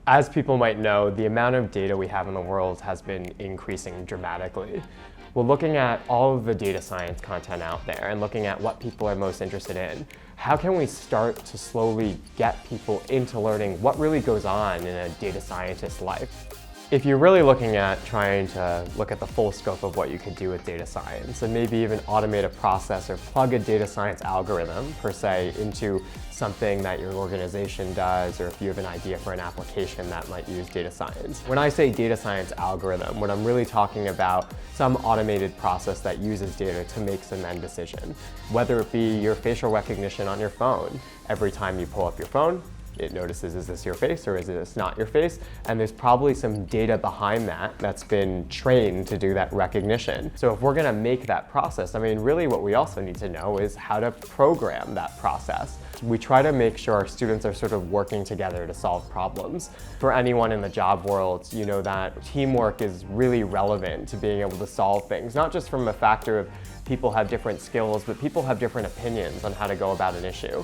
As people might know, the amount of data we have in the world has been increasing dramatically. We're looking at all of the data science content out there and looking at what people are most interested in. How can we start to slowly get people into learning what really goes on in a data scientist's life? If you're really looking at trying to look at the full scope of what you could do with data science and maybe even automate a process or plug a data science algorithm per se into something that your organization does, or if you have an idea for an application that might use data science. When I say data science algorithm, what I'm really talking about some automated process that uses data to make some end decision. Whether it be your facial recognition on your phone. Every time you pull up your phone, it notices, is this your face or is this not your face? And there's probably some data behind that that's been trained to do that recognition. So if we're gonna make that process, I mean, really what we also need to know is how to program that process. We try to make sure our students are sort of working together to solve problems. For anyone in the job world, you know that teamwork is really relevant to being able to solve things, not just from a factor of people have different skills, but people have different opinions on how to go about an issue.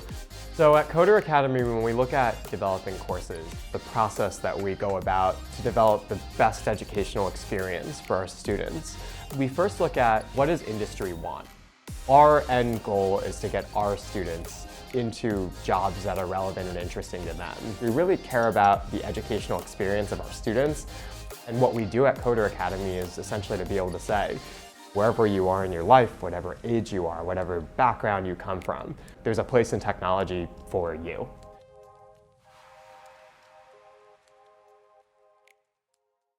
So at Coder Academy, when we look at developing courses, the process that we go about to develop the best educational experience for our students, we first look at what does industry want? Our end goal is to get our students into jobs that are relevant and interesting to them. We really care about the educational experience of our students, and what we do at Coder Academy is essentially to be able to say, wherever you are in your life, whatever age you are, whatever background you come from, there's a place in technology for you.